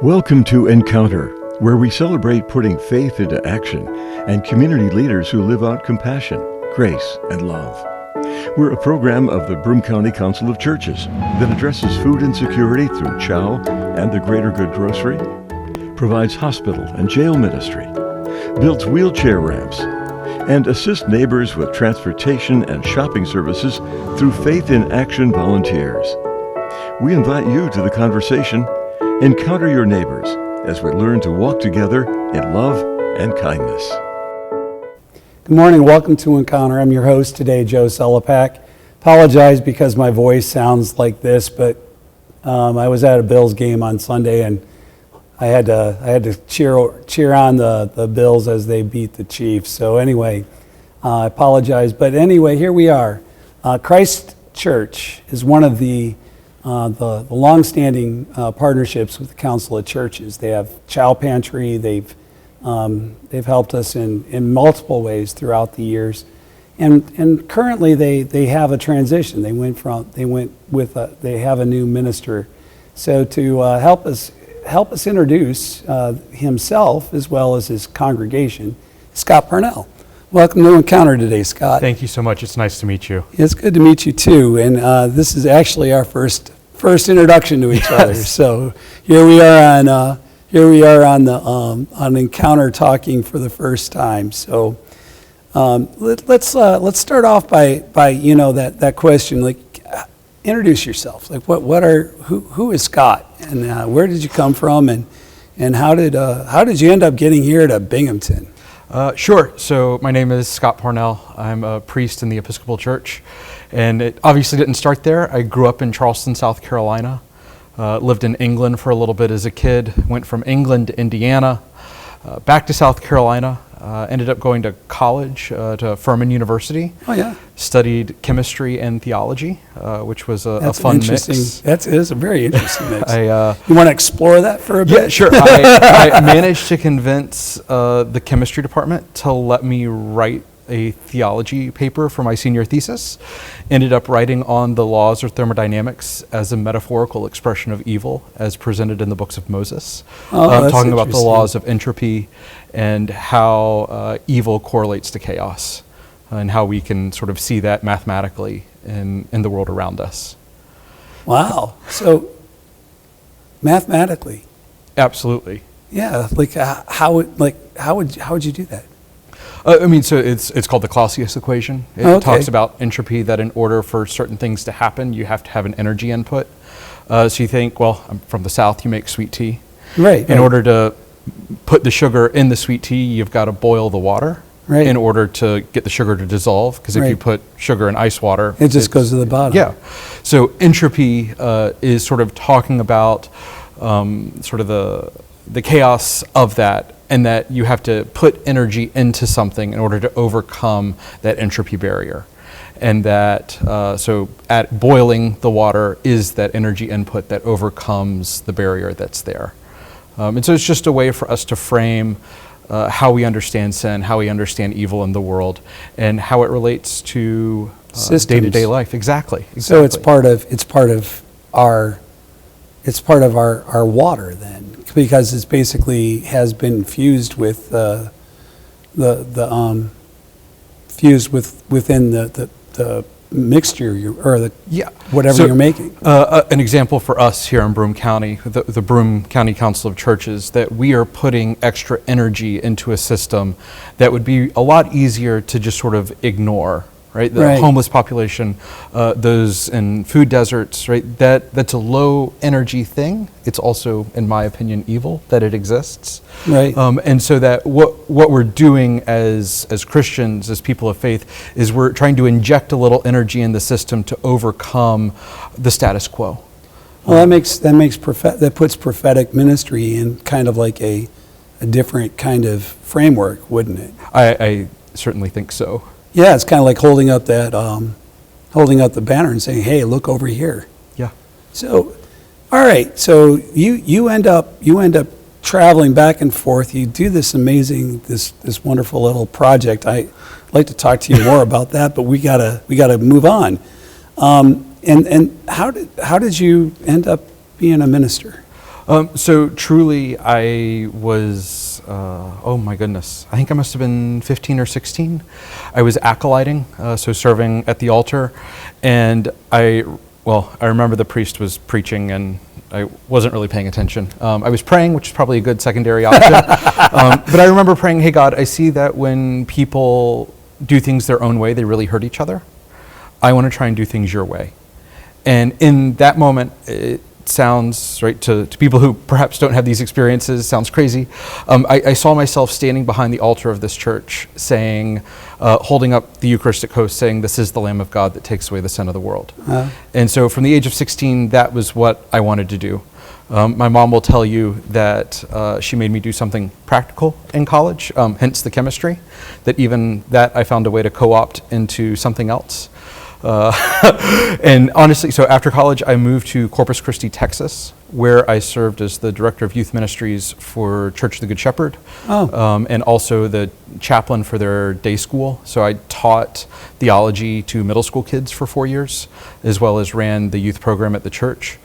Welcome to Encounter, where we celebrate putting faith into action and community leaders who live out compassion, grace, and love. We're a program of the Broome County Council of Churches that addresses food insecurity through CHOW and the Greater Good Grocery, provides hospital and jail ministry, builds wheelchair ramps, and assists neighbors with transportation and shopping services through Faith in Action volunteers. We invite you to the conversation. Encounter your neighbors as we learn to walk together in love and kindness. Good morning. Welcome to Encounter. I'm your host today, Joe Sellepack. Apologize because my voice sounds like this, but I was at a Bills game on Sunday and I had to cheer on the Bills as they beat the Chiefs. So anyway, I apologize. But anyway, here we are. Christ Church is one of the long-standing partnerships with the Council of Churches. They have Chow Pantry. They've helped us in multiple ways throughout the years, and currently they have a transition. They have a new minister. So to help us introduce himself as well as his congregation, Scott Parnell. Welcome to Encounter today, Scott. Thank you so much. It's nice to meet you. It's good to meet you too. And this is actually our first introduction to each other. So here we are on Encounter talking for the first time. So let's start off by that question. Like, introduce yourself. Like, who is Scott, and where did you come from, and how did you end up getting here to Binghamton? Sure. So my name is Scott Parnell. I'm a priest in the Episcopal Church, and it obviously didn't start there. I grew up in Charleston, South Carolina, lived in England for a little bit as a kid, went from England to Indiana, back to South Carolina, ended up going to college, to Furman University. Oh, yeah. Studied chemistry and theology, which was a fun mix. That is a very interesting mix. You want to explore that for a bit? Yeah, sure. I managed to convince the chemistry department to let me write a theology paper for my senior thesis. Ended up writing on the laws of thermodynamics as a metaphorical expression of evil as presented in the books of Moses. Talking about the laws of entropy and how evil correlates to chaos and how we can sort of see that mathematically in the world around us. Wow. So mathematically. Absolutely. Yeah. Like how would you do that? So it's called the Clausius equation. It talks about entropy, that in order for certain things to happen, you have to have an energy input. So you think, well, I'm from the South, you make sweet tea. Right. In order to put the sugar in the sweet tea, you've got to boil the water in order to get the sugar to dissolve, because if you put sugar in ice water, it just goes to the bottom. Yeah. So entropy is sort of talking about sort of the chaos of that, and that you have to put energy into something in order to overcome that entropy barrier. And that, so at boiling the water is that energy input that overcomes the barrier that's there. And so it's just a way for us to frame how we understand sin, how we understand evil in the world, and how it relates to day-to-day life. Exactly. So it's part of our water then, because it's basically has been fused with within the mixture whatever you're making. An example for us here in Broome County, the Broome County Council of Churches, that we are putting extra energy into a system that would be a lot easier to just sort of ignore. Right, the homeless population, those in food deserts, right? That's a low energy thing. It's also, in my opinion, evil that it exists. Right. And so that what we're doing as Christians, as people of faith, is we're trying to inject a little energy in the system to overcome the status quo. Well, that puts prophetic ministry in kind of like a different kind of framework, wouldn't it? I certainly think so. Yeah, it's kind of like holding up the banner and saying, "Hey, look over here." Yeah. So, all right. So you end up traveling back and forth. You do this amazing, this wonderful little project. I'd like to talk to you more about that, but we gotta move on. And how did you end up being a minister? So truly, I was, oh my goodness, I think I must have been 15 or 16. I was acolyting, so serving at the altar, and I remember the priest was preaching and I wasn't really paying attention. I was praying, which is probably a good secondary option, but I remember praying, hey God, I see that when people do things their own way, they really hurt each other. I want to try and do things your way. And in that moment, it sounds, right, to people who perhaps don't have these experiences, sounds crazy. I saw myself standing behind the altar of this church saying, holding up the Eucharistic host, saying, this is the Lamb of God that takes away the sin of the world. And so from the age of 16, that was what I wanted to do. My mom will tell you that she made me do something practical in college, hence the chemistry, that even that I found a way to co-opt into something else. And honestly, so after college, I moved to Corpus Christi, Texas, where I served as the director of youth ministries for Church of the Good Shepherd, and also the chaplain for their day school. So I taught theology to middle school kids for 4 years, as well as ran the youth program at the church.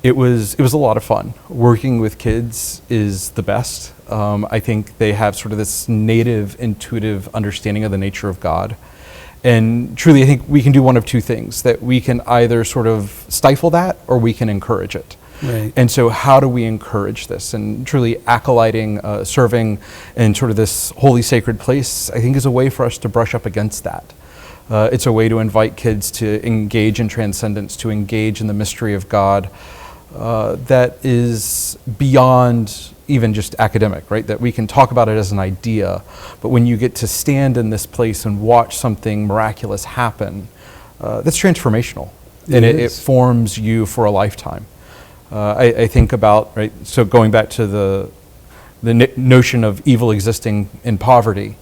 It was a lot of fun. Working with kids is the best. I think they have sort of this native, intuitive understanding of the nature of God. And truly, I think we can do one of two things, that we can either sort of stifle that or we can encourage it. Right. And so how do we encourage this? And truly acolyting, serving in sort of this holy sacred place, I think is a way for us to brush up against that. It's a way to invite kids to engage in transcendence, to engage in the mystery of God that is beyond even just academic, right? That we can talk about it as an idea, but when you get to stand in this place and watch something miraculous happen, that's transformational, and it forms you for a lifetime. I think about, right, so going back to the notion of evil existing in poverty,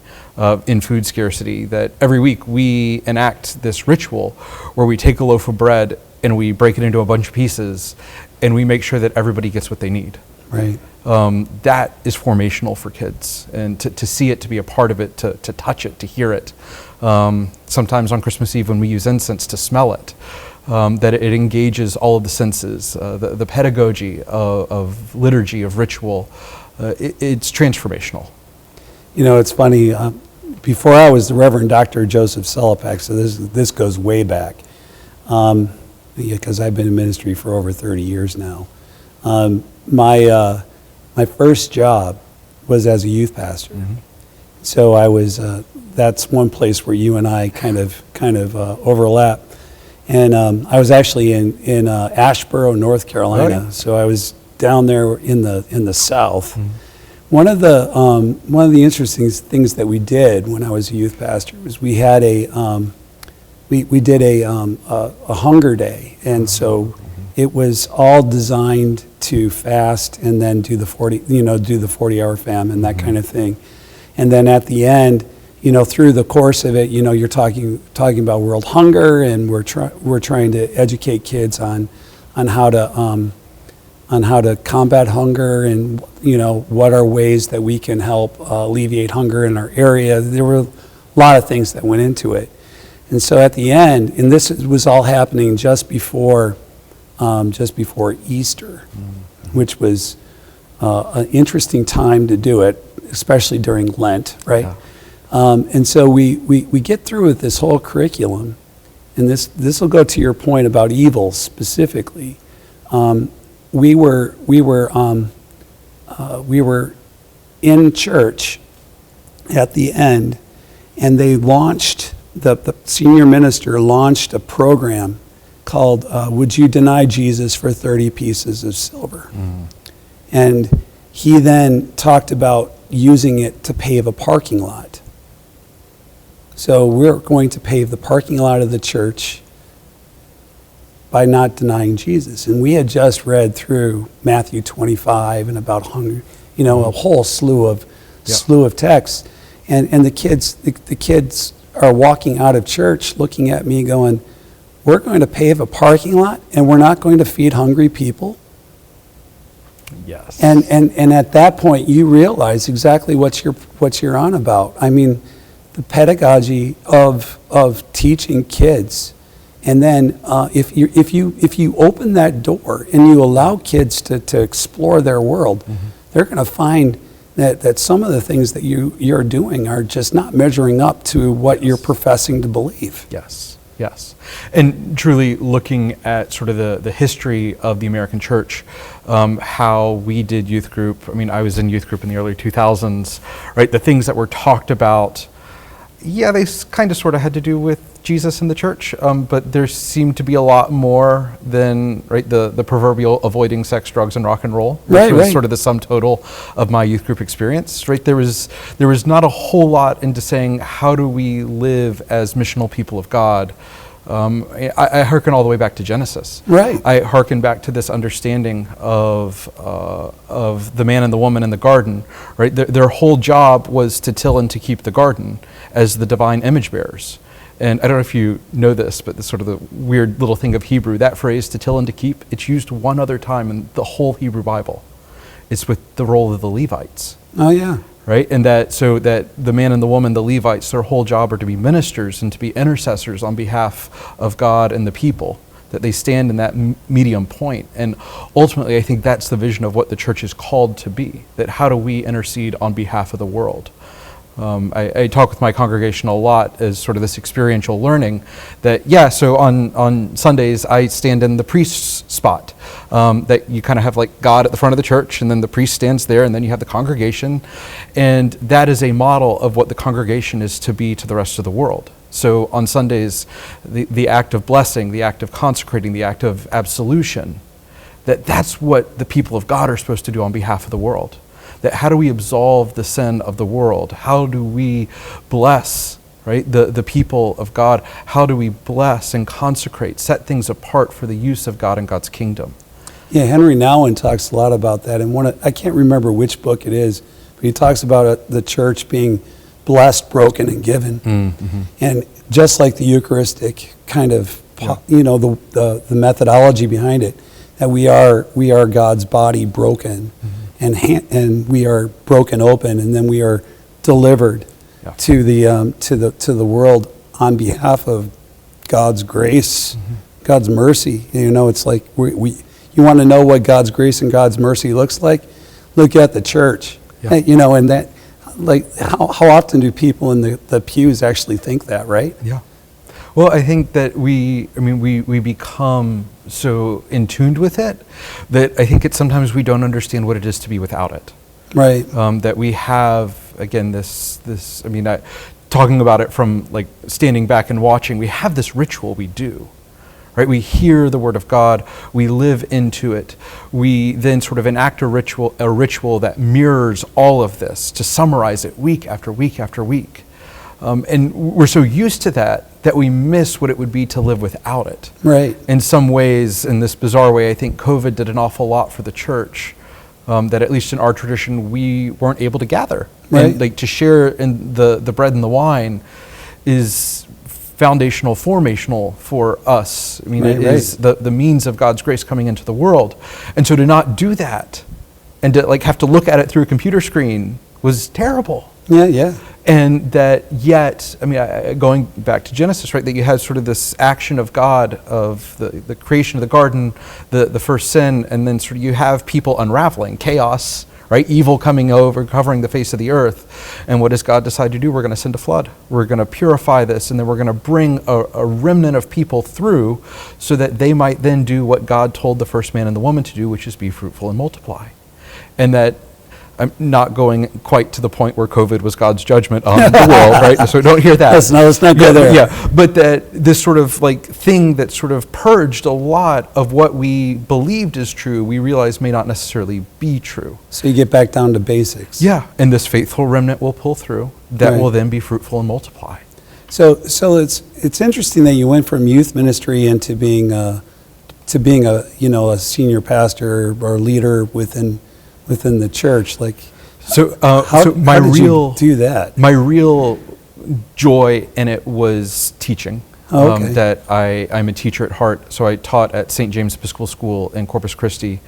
in food scarcity, that every week we enact this ritual where we take a loaf of bread and we break it into a bunch of pieces and we make sure that everybody gets what they need. Right. That is formational for kids, and to see it, to be a part of it, to touch it, to hear it. Sometimes on Christmas Eve when we use incense, to smell it, that it engages all of the senses, the pedagogy of liturgy, of ritual. It's transformational. You know, it's funny, before I was the Reverend Dr. Joseph Sellepack, so this goes way back, because I've been in ministry for over 30 years now. My first job was as a youth pastor. Mm-hmm. So I was, that's one place where you and I kind of overlap. And I was actually in Asheboro, North Carolina. Oh, yeah. So I was down there in the South. Mm-hmm. One of the interesting things that we did when I was a youth pastor was we had we did a hunger day, and so it was all designed to fast and then do the 40-hour famine, that kind of thing. And then at the end, through the course of it, you're talking about world hunger, and we're trying to educate kids on how to combat hunger, and what are ways that we can help alleviate hunger in our area. There were a lot of things that went into it. And so at the end, and this was all happening just before Easter, which was an interesting time to do it, especially during Lent, right? Yeah. And so we get through with this whole curriculum, and this will go to your point about evil specifically. We were in church at the end, and they launched the senior minister launched a program called "Would You Deny Jesus for 30 Pieces of Silver?" Mm. And he then talked about using it to pave a parking lot. So we're going to pave the parking lot of the church by not denying Jesus. And we had just read through Matthew 25 and about hunger, a whole slew of texts. And the kids are walking out of church looking at me going, "We're going to pave a parking lot and we're not going to feed hungry people?" Yes. And at that point you realize exactly what you're on about. I mean, the pedagogy of teaching kids And then if you open that door and you allow kids to explore their world, they're going to find that some of the things that you're doing are just not measuring up to what you're professing to believe. Yes. And truly looking at sort of the history of the American church, how we did youth group. I mean, I was in youth group in the early 2000s, right? The things that were talked about, they kind of sort of had to do with Jesus and the church, but there seemed to be a lot more than, right, the proverbial avoiding sex, drugs, and rock and roll, which was sort of the sum total of my youth group experience, right? There was not a whole lot into saying, how do we live as missional people of God? I hearken all the way back to Genesis. Right. I hearken back to this understanding of the man and the woman in the garden, right? Their whole job was to till and to keep the garden as the divine image bearers. And I don't know if you know this, but this sort of the weird little thing of Hebrew, that phrase, to till and to keep, it's used one other time in the whole Hebrew Bible. It's with the role of the Levites. Oh, yeah. Right? And so that the man and the woman, the Levites, their whole job are to be ministers and to be intercessors on behalf of God and the people, that they stand in that medium point. And ultimately, I think that's the vision of what the church is called to be, that how do we intercede on behalf of the world? I talk with my congregation a lot as sort of this experiential learning that, so on Sundays I stand in the priest's spot, that you kind of have like God at the front of the church, and then the priest stands there, and then you have the congregation, and that is a model of what the congregation is to be to the rest of the world. So on Sundays, the act of blessing, the act of consecrating, the act of absolution, that's what the people of God are supposed to do on behalf of the world. That how do we absolve the sin of the world? How do we bless, right, the people of God? How do we bless and consecrate, set things apart for the use of God and God's kingdom? Yeah, Henry Nouwen talks a lot about that. And I can't remember which book it is, but he talks about the church being blessed, broken, and given. Mm-hmm. And just like the Eucharistic kind of, the methodology behind it, that we are God's body broken. Mm-hmm. And we are broken open, and then we are delivered to the world on behalf of God's grace, God's mercy. It's like you want to know what God's grace and God's mercy looks like? Look at the church. Yeah. And that, like, how often do people in the pews actually think that, right? Yeah. Well, I think that we become so in tuned with it that I think sometimes we don't understand what it is to be without it. Right. That we have, again, this. Talking about it from like standing back and watching, we have this ritual we do. Right? We hear the word of God, we live into it. We then sort of enact a ritual that mirrors all of this, to summarize it week after week after week. And we're so used to that we miss what it would be to live without it. Right. In some ways, in this bizarre way, I think COVID did an awful lot for the church, that at least in our tradition, we weren't able to gather. Right. And like to share in the bread and the wine is foundational, formational for us. I mean, it is the means of God's grace coming into the world. And so to not do that and to like have to look at it through a computer screen was terrible. Yeah. And that yet, going back to Genesis, right, that you have sort of this action of God, of the creation of the garden, the first sin, and then sort of you have people unraveling, chaos, right, evil coming over, covering the face of the earth. And what does God decide to do? We're going to send a flood. We're going to purify this, and then we're going to bring a remnant of people through so that they might then do what God told the first man and the woman to do, which is be fruitful and multiply. And that I'm not going quite to the point where COVID was God's judgment on the world, right? So don't hear that. Let's not go there. Yeah, but that this sort of like thing that sort of purged a lot of what we believed is true, we realize may not necessarily be true. So you get back down to basics. Yeah, and this faithful remnant will pull through that will then be fruitful and multiply. So it's interesting that you went from youth ministry into being a senior pastor or leader within the church. Like, how did you do that? My real joy in it was teaching. Oh, okay. that I'm a teacher at heart. So I taught at St. James Episcopal School in Corpus Christi.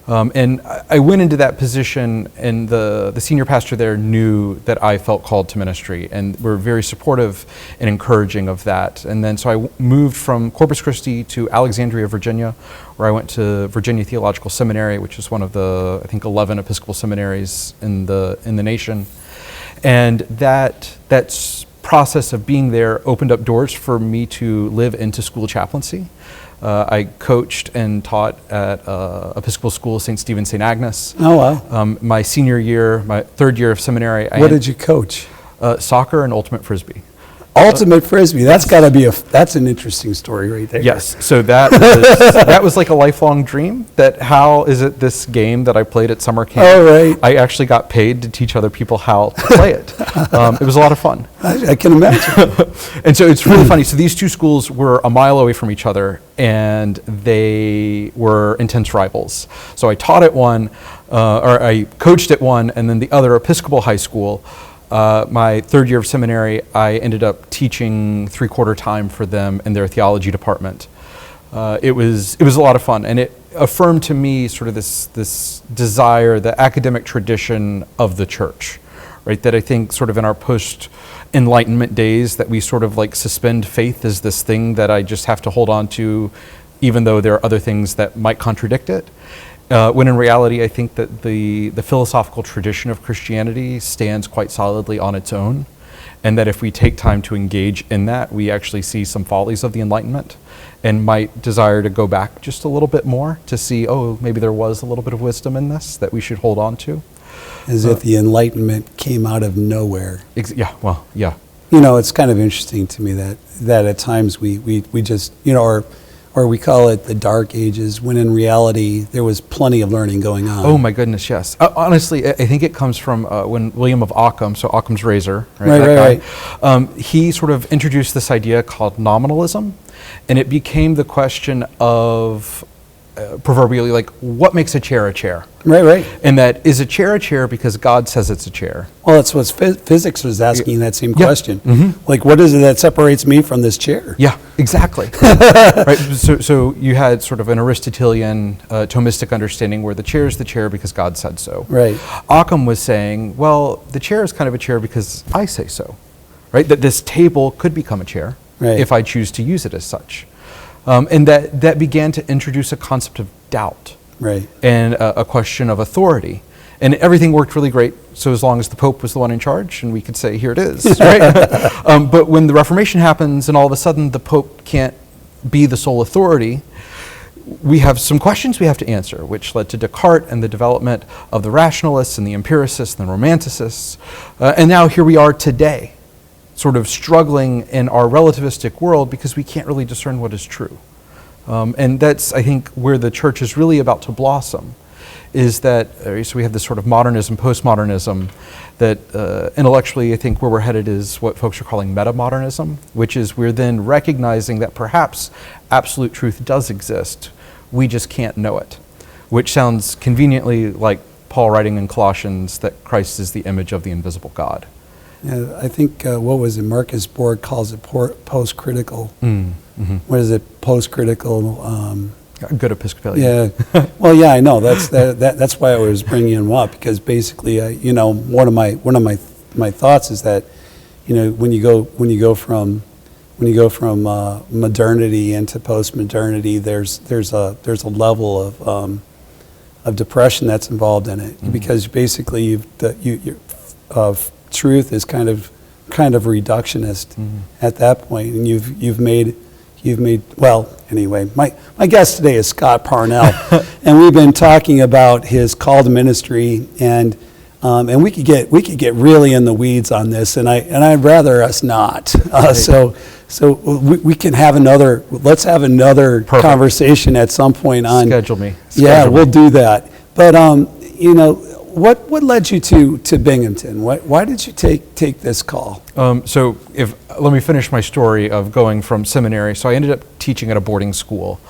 And I went into that position, and the senior pastor there knew that I felt called to ministry, and were very supportive and encouraging of that. And then so I moved from Corpus Christi to Alexandria, Virginia, where I went to Virginia Theological Seminary, which is one of the, I think, 11 Episcopal seminaries in the nation. And that process of being there opened up doors for me to live into school chaplaincy. I coached and taught at Episcopal School, St. Stephen, St. Agnes. Oh, wow. My senior year, my third year of seminary. What did you coach? Soccer and ultimate frisbee. Ultimate Frisbee. That's got to be that's an interesting story right there. Yes. So that was like a lifelong dream. That how is it this game that I played at summer camp? Oh, right. I actually got paid to teach other people how to play it. It was a lot of fun. I can imagine. And so it's really funny. So these two schools were a mile away from each other, and they were intense rivals. So I taught at one, or I coached at one, and then the other Episcopal high school. My third year of seminary, I ended up teaching 3/4 time for them in their theology department. It was a lot of fun, and it affirmed to me sort of this desire, the academic tradition of the church, right? That I think sort of in our post-Enlightenment days, that we sort of like suspend faith as this thing that I just have to hold on to, even though there are other things that might contradict it. When in reality, I think that the philosophical tradition of Christianity stands quite solidly on its own, and that if we take time to engage in that, we actually see some follies of the Enlightenment, and might desire to go back just a little bit more to see, oh, maybe there was a little bit of wisdom in this that we should hold on to. As if the Enlightenment came out of nowhere. Yeah, well, yeah. You know, it's kind of interesting to me that at times we just, you know, or we call it the Dark Ages, when in reality there was plenty of learning going on. Oh my goodness, yes. Honestly, I think it comes from when William of Ockham, so Occam's razor, Right. He sort of introduced this idea called nominalism, and it became the question of proverbially, like, what makes a chair a chair? Right. And that, is a chair because God says it's a chair? Well, that's what physics was asking, that same Yeah. question. Mm-hmm. Like, what is it that separates me from this chair? Yeah, exactly. Right. So you had sort of an Aristotelian Thomistic understanding where the chair is the chair because God said so. Right. Occam was saying, well, the chair is kind of a chair because I say so, right? That this table could become a chair if I choose to use it as such. And that began to introduce a concept of doubt, right, and a question of authority. And everything worked really great, so as long as the Pope was the one in charge, and we could say, here it is, right? But when the Reformation happens, and all of a sudden the Pope can't be the sole authority, we have some questions we have to answer, which led to Descartes and the development of the rationalists and the empiricists and the romanticists. And now here we are today, sort of struggling in our relativistic world because we can't really discern what is true. And that's, I think, where the church is really about to blossom, is that, so we have this sort of modernism, postmodernism, that intellectually I think where we're headed is what folks are calling metamodernism, which is we're then recognizing that perhaps absolute truth does exist, we just can't know it, which sounds conveniently like Paul writing in Colossians that Christ is the image of the invisible God. Yeah, I think, what was it, Marcus Borg calls it post-critical. Mm-hmm. What is it, post-critical? Good Episcopalian. Yeah, well, yeah, I know. That's why I was bringing him up, because basically, you know, one of my thoughts is that, you know, when you go from modernity into post-modernity, there's a level of depression that's involved in it, mm-hmm. because basically truth is kind of reductionist mm-hmm. at that point, and you've made well, anyway, my guest today is Scott Parnell, and we've been talking about his call to ministry, and we could get really in the weeds on this, and I'd rather us not. So we can have let's have another Perfect. Conversation at some point on. Schedule me. We'll do that. But you know, what led you to Binghamton? Why did you take this call? So let me finish my story of going from seminary. So I ended up teaching at a boarding school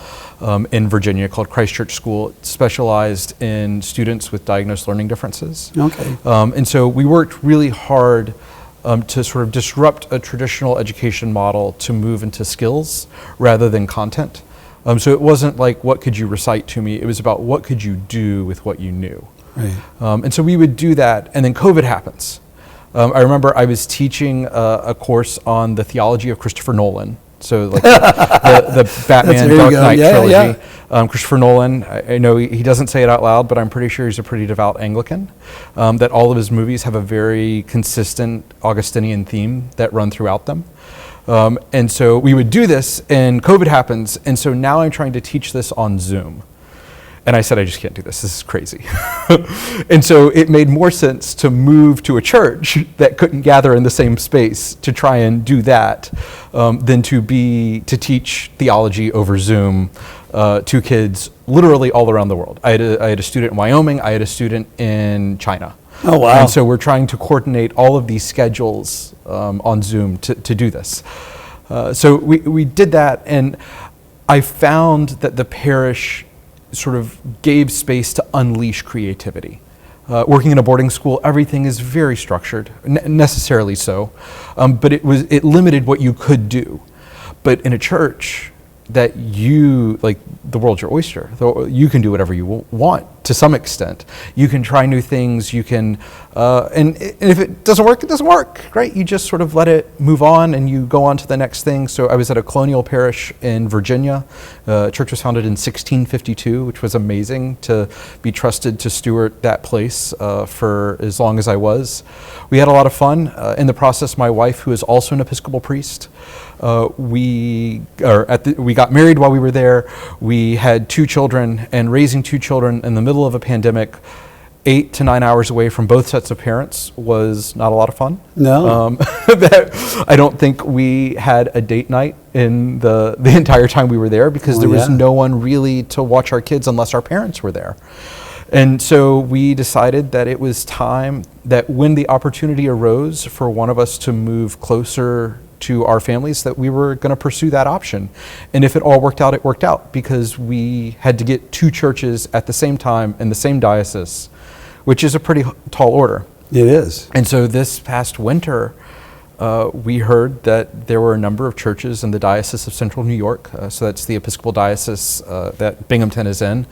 in Virginia called Christ Church School. It specialized in students with diagnosed learning differences. Okay. And so we worked really hard to sort of disrupt a traditional education model to move into skills rather than content. So it wasn't like, what could you recite to me? It was about what could you do with what you knew. Right. And so we would do that, and then COVID happens. I remember I was teaching a course on the theology of Christopher Nolan. So like the Batman Dark Knight trilogy. Yeah. Christopher Nolan, I know he doesn't say it out loud, but I'm pretty sure he's a pretty devout Anglican. That all of his movies have a very consistent Augustinian theme that run throughout them. And so we would do this, and COVID happens, and so now I'm trying to teach this on Zoom. And I said, I just can't do this. This is crazy. And so it made more sense to move to a church that couldn't gather in the same space to try and do that than to teach theology over Zoom to kids literally all around the world. I had a student in Wyoming. I had a student in China. Oh, wow. And so we're trying to coordinate all of these schedules on Zoom to do this. So we did that, and I found that the parish sort of gave space to unleash creativity. Working in a boarding school, everything is very structured, necessarily so, but it limited what you could do. But in a church, that the world's your oyster. You can do whatever you want to some extent. You can try new things. You can, and if it doesn't work, it doesn't work. Great, you just sort of let it move on, and you go on to the next thing. So I was at a colonial parish in Virginia. Church was founded in 1652, which was amazing to be trusted to steward that place for as long as I was. We had a lot of fun. In the process, my wife, who is also an Episcopal priest, we got married while we were there. We had 2 children, and raising 2 children in the middle of a pandemic, 8 to 9 hours away from both sets of parents, was not a lot of fun. No. I don't think we had a date night in the entire time we were there, because there was no one really to watch our kids unless our parents were there. And so we decided that it was time that when the opportunity arose for one of us to move closer to our families, that we were going to pursue that option. And if it all worked out, it worked out, because we had to get 2 churches at the same time in the same diocese, which is a pretty tall order. It is. And so this past winter, we heard that there were a number of churches in the Diocese of Central New York, so that's the Episcopal Diocese that Binghamton is in,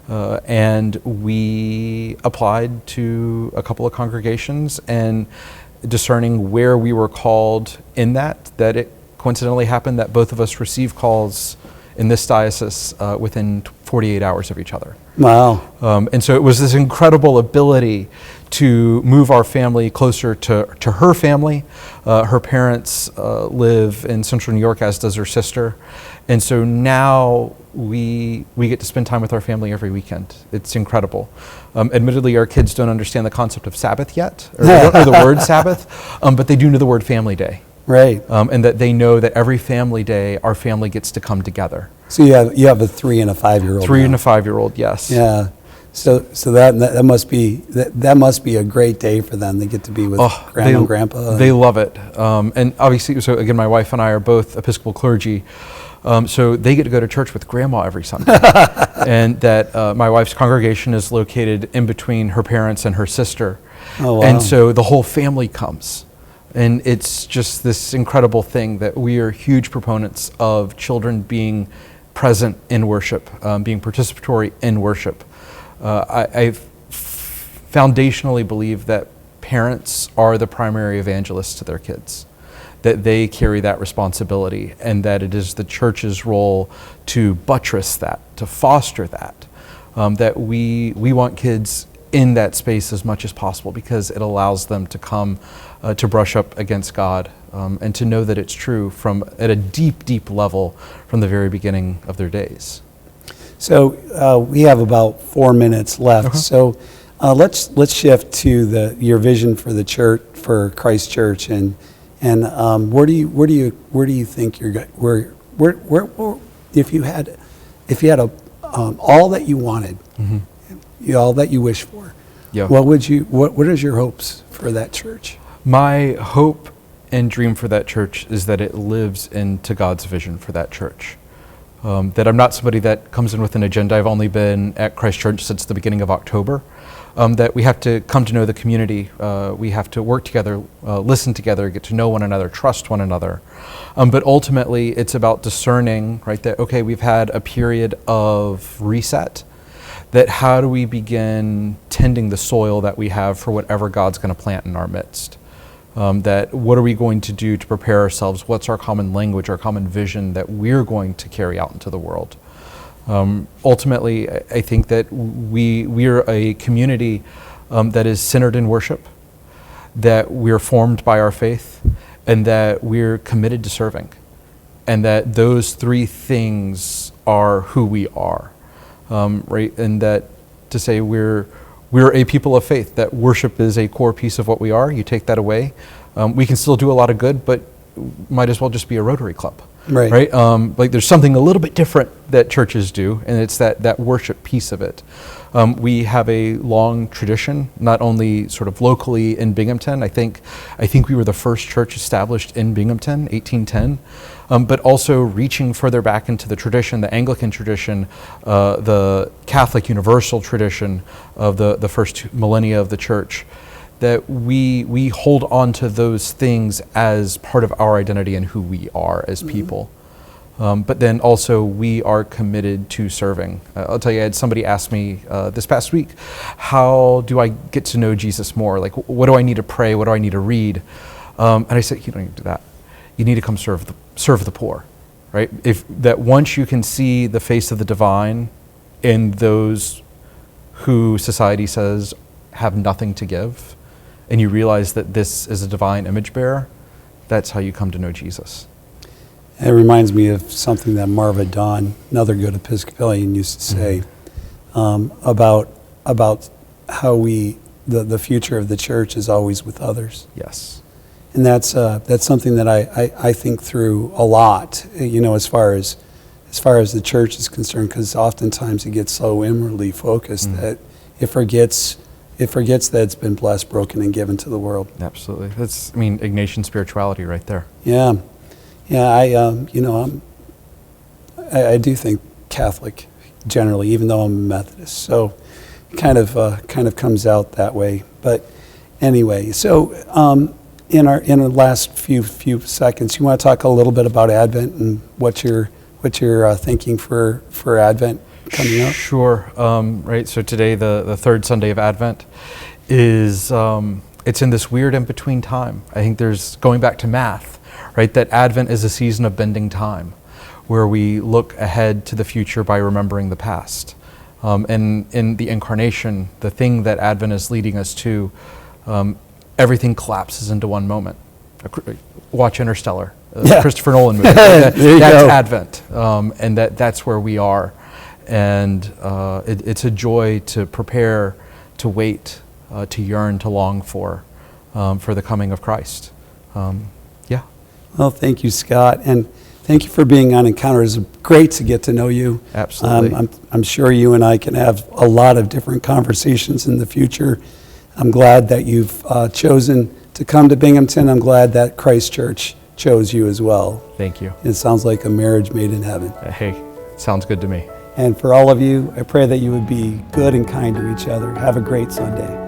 and we applied to a couple of congregations, and discerning where we were called in that it coincidentally happened that both of us received calls in this diocese within 48 hours of each other. Wow. And so it was this incredible ability to move our family closer to her family. Her parents live in Central New York, as does her sister. And so now we get to spend time with our family every weekend. It's incredible. Admittedly, our kids don't understand the concept of Sabbath yet, or they don't know the word Sabbath, but they do know the word Family Day. Right. And that they know that every family day, our family gets to come together. So you have a 3 and a 5-year-old. 3 and a 5-year-old, yes. Yeah. So that must be a great day for them. They get to be with grandma and grandpa. They love it. And obviously, so again, my wife and I are both Episcopal clergy. So they get to go to church with grandma every Sunday. And that my wife's congregation is located in between her parents and her sister. Oh, wow. And so the whole family comes. And it's just this incredible thing that we are huge proponents of children being present in worship, being participatory in worship. I foundationally believe that parents are the primary evangelists to their kids, that they carry that responsibility, and that it is the church's role to buttress that, to foster that, that we want kids in that space as much as possible, because it allows them to come to brush up against God and to know that it's true at a deep level from the very beginning of their days. So we have about 4 minutes left. Okay. So let's shift to your vision for the church, for Christ Church, and where do you think you're going? Where if you had all that you wanted, all that you wish for, what is your hopes for that church? My hope and dream for that church is that it lives into God's vision for that church. That I'm not somebody that comes in with an agenda. I've only been at Christ Church since the beginning of October. That we have to come to know the community. We have to work together, listen together, get to know one another, trust one another. But ultimately, it's about discerning, right, that, okay, we've had a period of reset, that how do we begin tending the soil that we have for whatever God's going to plant in our midst? That what are we going to do to prepare ourselves? What's our common language, our common vision that we're going to carry out into the world? Ultimately, I think that we're a community that is centered in worship, that we're formed by our faith, and that we're committed to serving, and that those three things are who we are, right? And that to say we're a people of faith, that worship is a core piece of what we are. You take that away, we can still do a lot of good, but might as well just be a Rotary Club. Right. Like there's something a little bit different that churches do, and it's that worship piece of it. We have a long tradition, not only sort of locally in Binghamton. I think we were the first church established in Binghamton, 1810, but also reaching further back into the tradition, the Anglican tradition, the Catholic Universal tradition of the first millennia of the church. That we hold on to those things as part of our identity and who we are as people. But then also we are committed to serving. I'll tell you, I had somebody ask me this past week, how do I get to know Jesus more? Like, what do I need to pray? What do I need to read? And I said, you don't need to do that. You need to come serve the poor, right? If that once you can see the face of the divine in those who society says have nothing to give, and you realize that this is a divine image bearer, that's how you come to know Jesus. It reminds me of something that Marva Dawn, another good Episcopalian, used to say about how the future of the church is always with others. Yes. And that's something that I think through a lot, as far as the church is concerned, because oftentimes it gets so inwardly focused that it forgets that it's been blessed, broken, and given to the world. Absolutely. That's, Ignatian spirituality right there. Yeah. I do think Catholic generally, even though I'm a Methodist. So it kind of comes out that way. But anyway, so in our last few seconds, you want to talk a little bit about Advent and what you're thinking for Advent coming up? Sure. Right. So today, the third Sunday of Advent is it's in this weird in-between time. I think there's, going back to math, right, that Advent is a season of bending time, where we look ahead to the future by remembering the past. And in the incarnation, the thing that Advent is leading us to, everything collapses into one moment. Watch Interstellar, Christopher Nolan movie. That's Advent, and that's where we are. And it's a joy to prepare, to wait, to yearn, to long for the coming of Christ. Well, thank you, Scott, and thank you for being on Encounter. It's great to get to know you. Absolutely. I'm sure you and I can have a lot of different conversations in the future. I'm glad that you've chosen to come to Binghamton. I'm glad that Christ Church chose you as well. Thank you. It sounds like a marriage made in heaven. Hey, sounds good to me. And for all of you, I pray that you would be good and kind to each other. Have a great Sunday.